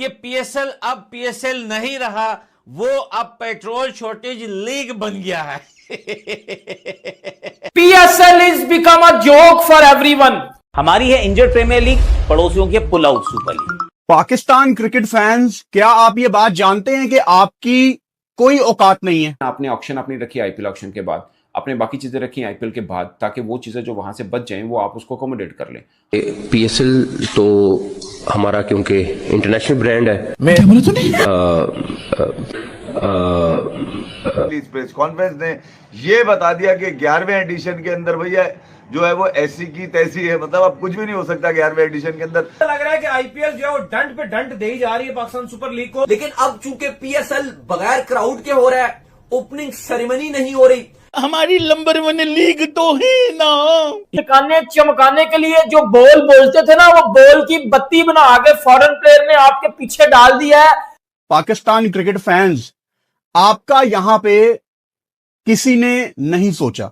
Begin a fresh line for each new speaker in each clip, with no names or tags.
कि पीएसएल अब पीएसएल नहीं रहा, वो अब पेट्रोल शॉर्टेज लीग बन गया है।
PSL is become a joke for everyone.
हमारी है इंजर्ड प्रीमियर लीग, पड़ोसियों के pull out Super League.
Pakistan cricket fans, क्या आप ये बात जानते हैं कि आपकी कोई औकात नहीं है?
आपने ऑक्शन अपनी रखी आईपीएल ऑक्शन के बाद, आपने बाकी चीजें रखी आईपीएल के बाद, ताकि वो चीजें जो वहां से बच जाएं वो आप उसको अकोमोडेट कर लें।
पीएसएल तो हमारा क्योंकि इंटरनेशनल ब्रांड है।
प्रेस कॉन्फ्रेंस ने ये बता दिया कि 11वें एडिशन के अंदर भैया जो है वो ऐसी की तैसी है, मतलब अब कुछ भी नहीं हो सकता 11वें एडिशन के अंदर।
लग रहा है कि आईपीएल जो है वो डंड पे डंड दे ही जा रही है पाकिस्तान सुपर लीग को।
लेकिन अब चूंकि पीएसएल बगैर क्राउड के हो रहा है, ओपनिंग सेरेमनी नहीं हो रही,
हमारी नंबर 1 लीग तो है ना।
चमकाने चमकाने के लिए जो बॉल बोलते थे ना, वो बॉल की बत्ती बना के फॉरेन प्लेयर ने आपके पीछे डाल दिया है।
पाकिस्तान क्रिकेट फैंस, आपका यहां पे किसी ने नहीं सोचा।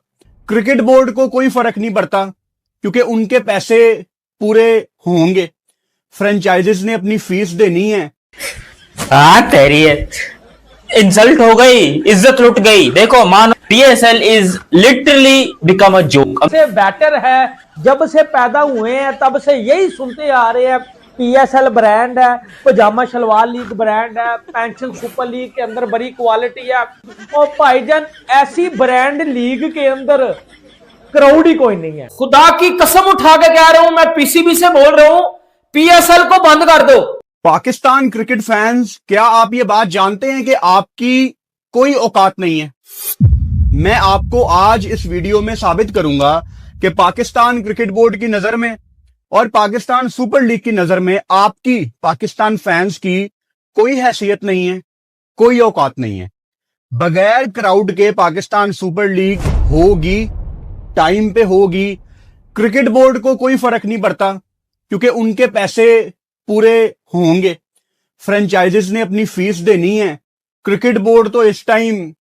क्रिकेट बोर्ड को कोई फर्क नहीं पड़ता क्योंकि उनके पैसे पूरे होंगे, फ्रेंचाइजीज ने अपनी फीस देनी है।
तेरी इंसल्ट हो गई, इज्जत लुट गई। देखो मान, PSL is literally become a joke.
से बेटर है, जब से पैदा हुए हैं तब से यही सुनते आ रहे हैं पीएसएल ब्रांड है, पजामा शलवार लीग ब्रांड है, पेंशन सुपर लीग के अंदर बड़ी क्वालिटी है। और भाईजान ऐसी ब्रांड लीग के अंदर क्राउड ही कोई नहीं है। खुदा की कसम उठा के कह रहा हूं, मैं पीसीबी से बोल रहा हूं, पीएसएल को बंद कर दो।
पाकिस्तान क्रिकेट फैंस, क्या आप ये बात जानते हैं कि आपकी कोई औकात नहीं है? मैं आपको आज इस वीडियो में साबित करूंगा कि पाकिस्तान क्रिकेट बोर्ड की नजर में और पाकिस्तान सुपर लीग की नजर में आपकी, पाकिस्तान फैंस की कोई हैसियत नहीं है, कोई औकात नहीं है। बगैर क्राउड के पाकिस्तान सुपर लीग होगी, टाइम पे होगी। क्रिकेट बोर्ड को कोई फर्क नहीं पड़ता क्योंकि उनके पैसे पूरे होंगे, फ्रेंचाइजीज ने अपनी फीस देनी है। क्रिकेट बोर्ड तो इस टाइम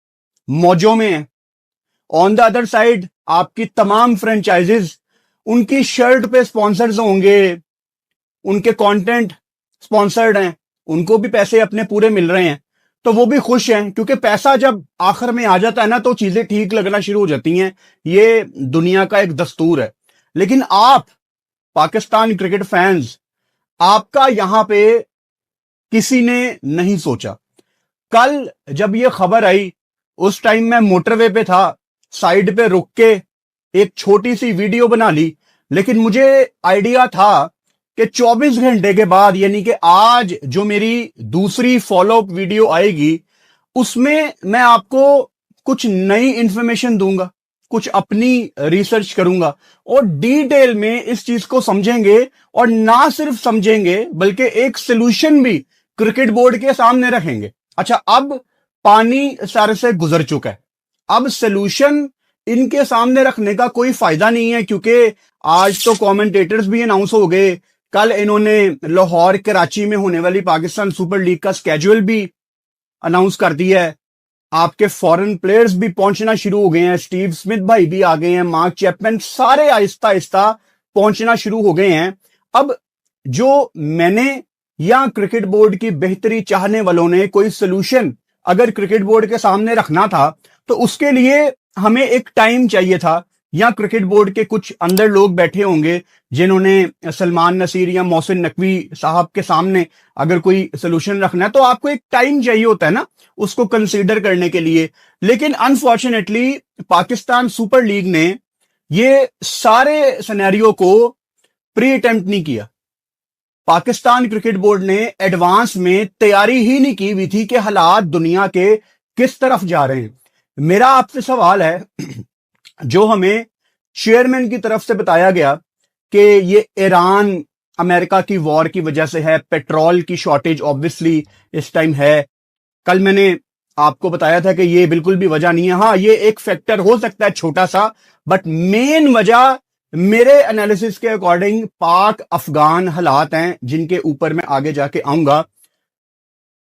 मौजों में है। ऑन द अदर साइड आपकी तमाम फ्रेंचाइजीज, उनकी शर्ट पे स्पॉन्सर्स होंगे, उनके कंटेंट स्पॉन्सर्ड हैं, उनको भी पैसे अपने पूरे मिल रहे हैं, तो वो भी खुश हैं क्योंकि पैसा जब आखिर में आ जाता है ना तो चीजें ठीक लगना शुरू हो जाती हैं। ये दुनिया का एक दस्तूर है। लेकिन आप पाकिस्तान क्रिकेट फैंस, आपका यहां पे किसी ने नहीं सोचा। कल जब ये खबर आई, उस टाइम मैं मोटरवे पे था, साइड पे रुक के एक छोटी सी वीडियो बना ली, लेकिन मुझे आइडिया था कि 24 घंटे के बाद, यानी कि आज जो मेरी दूसरी फॉलोअप वीडियो आएगी, उसमें मैं आपको कुछ नई इंफॉर्मेशन दूंगा, कुछ अपनी रिसर्च करूंगा और डिटेल में इस चीज को समझेंगे। और ना सिर्फ समझेंगे बल्कि एक सोल्यूशन भी क्रिकेट बोर्ड के सामने रखेंगे। अच्छा, अब पानी सर से गुजर चुका है, अब सोल्यूशन इनके सामने रखने का कोई फायदा नहीं है क्योंकि आज तो कमेंटेटर्स भी अनाउंस हो गए। कल इन्होंने लाहौर कराची में होने वाली पाकिस्तान सुपर लीग का स्केड्यूल भी अनाउंस कर दिया है। आपके फॉरेन प्लेयर्स भी पहुंचना शुरू हो गए हैं, स्टीव स्मिथ भाई भी आ गए हैं, मार्क चैपमैन, सारे आहिस्ता आहिस्ता पहुंचना शुरू हो गए हैं। अब जो मैंने या क्रिकेट बोर्ड की बेहतरी चाहने वालों ने कोई सोल्यूशन अगर क्रिकेट बोर्ड के सामने रखना था तो उसके लिए हमें एक टाइम चाहिए था, या क्रिकेट बोर्ड के कुछ अंदर लोग बैठे होंगे जिन्होंने सलमान नसीर या मोहसिन नकवी साहब के सामने अगर कोई सोल्यूशन रखना है तो आपको एक टाइम चाहिए होता है ना उसको कंसीडर करने के लिए। लेकिन अनफॉर्चुनेटली पाकिस्तान सुपर लीग ने ये सारे सिनेरियो को प्री अटेम्प्ट नहीं किया। पाकिस्तान क्रिकेट बोर्ड ने एडवांस में तैयारी ही नहीं की हुई थी कि हालात दुनिया के किस तरफ जा रहे हैं। मेरा आपसे सवाल है, जो हमें चेयरमैन की तरफ से बताया गया कि ये ईरान अमेरिका की वॉर की वजह से है, पेट्रोल की शॉर्टेज ऑब्वियसली इस टाइम है। कल मैंने आपको बताया था कि ये बिल्कुल भी वजह नहीं है। हाँ, ये एक फैक्टर हो सकता है छोटा सा, बट मेन वजह मेरे एनालिसिस के अकॉर्डिंग पाक अफगान हालात हैं, जिनके ऊपर मैं आगे जाके आऊंगा।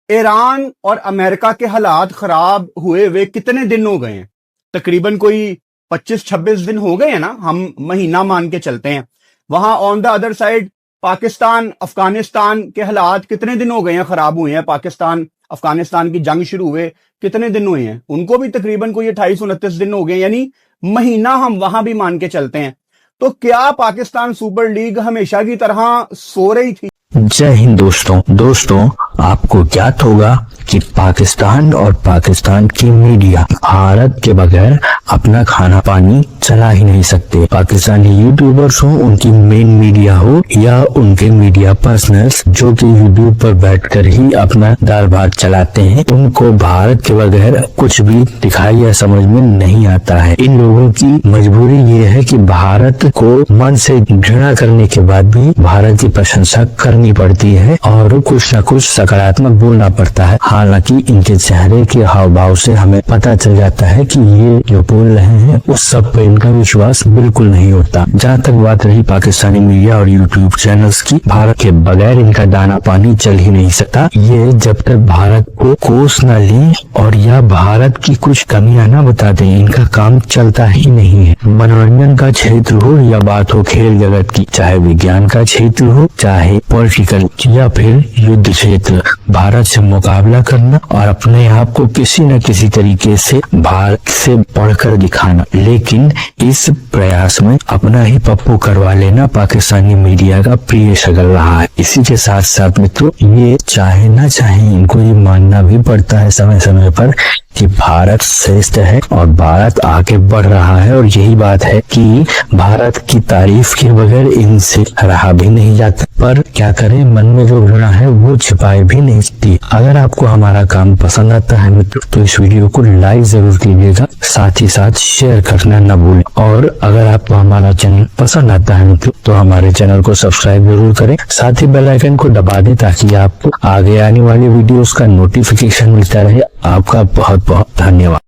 ईरान और अमेरिका के हालात खराब हुए हुए कितने दिन हो गए हैं? तकरीबन कोई 25-26 दिन हो गए हैं ना, हम महीना मान के चलते हैं। वहां on the other side Pakistan Afghanistan के हालात कितने दिन हो गए हैं खराब हुए हैं? पाकिस्तान अफगानिस्तान की जंग शुरू हुए कितने दिन हुए हैं? उनको भी तकरीबन कोई 28-29 दिन हो गए, यानी महीना हम वहां भी मान के चलते हैं। तो क्या पाकिस्तान सुपर लीग हमेशा की तरह सो रही थी?
जय हिंद दोस्तों, आपको ज्ञात होगा कि पाकिस्तान और पाकिस्तान की मीडिया भारत के बगैर अपना खाना पानी चला ही नहीं सकते। पाकिस्तानी यूट्यूबर्स हो, उनकी मेन मीडिया हो या उनके मीडिया पर्सनल्स जो कि यूट्यूब पर बैठकर ही अपना दाल भात चलाते हैं, उनको भारत के बगैर कुछ भी दिखाई या समझ में नहीं आता है। इन लोगों की मजबूरी ये है कि भारत को मन से घृणा करने के बाद भी भारत की प्रशंसा करनी पड़ती है और कुछ न कुछ सकारात्मक बोलना पड़ता है। हालांकि इनके चेहरे के हाव भाव से हमें पता चल जाता है कि ये जो बोल रहे हैं उस सब पे इनका विश्वास बिल्कुल नहीं होता। जहाँ तक बात रही पाकिस्तानी मीडिया और यूट्यूब चैनल्स की, भारत के बगैर इनका दाना पानी चल ही नहीं सकता। ये जब तक भारत को कोस न लें और या भारत की कुछ कमियां न बता दें, इनका काम चलता ही नहीं है। मनोरंजन का क्षेत्र हो या बात हो खेल जगत की, चाहे विज्ञान का क्षेत्र हो, चाहे पॉलिटिकल या फिर युद्ध क्षेत्र, भारत से मुकाबला करना और अपने आप को किसी न किसी तरीके से भारत से बढ़कर दिखाना, लेकिन इस प्रयास में अपना ही पप्पू करवा लेना पाकिस्तानी मीडिया का प्रिय शगल रहा है। इसी के साथ साथ मित्रों, ये चाहे ना चाहे इनको ये मानना भी पड़ता है समय समय पर कि भारत श्रेष्ठ है और भारत आगे बढ़ रहा है, और यही बात है कि भारत की तारीफ के बगैर इनसे रहा भी नहीं जाता। पर क्या करें, मन में जो घृणा है वो छिपाए भी नहीं सकती। अगर आपको हमारा काम पसंद आता है मित्रों, तो इस वीडियो को लाइक जरूर कीजिएगा, साथ ही साथ शेयर करना न भूलें। और अगर आपको हमारा चैनल पसंद आता है मित्रों, तो हमारे चैनल को सब्सक्राइब जरूर करें, साथ ही बेल आइकन को दबा दें ताकि आपको आगे आने वाली वीडियोस का नोटिफिकेशन मिलता रहे। आपका बहुत बहुत धन्यवाद।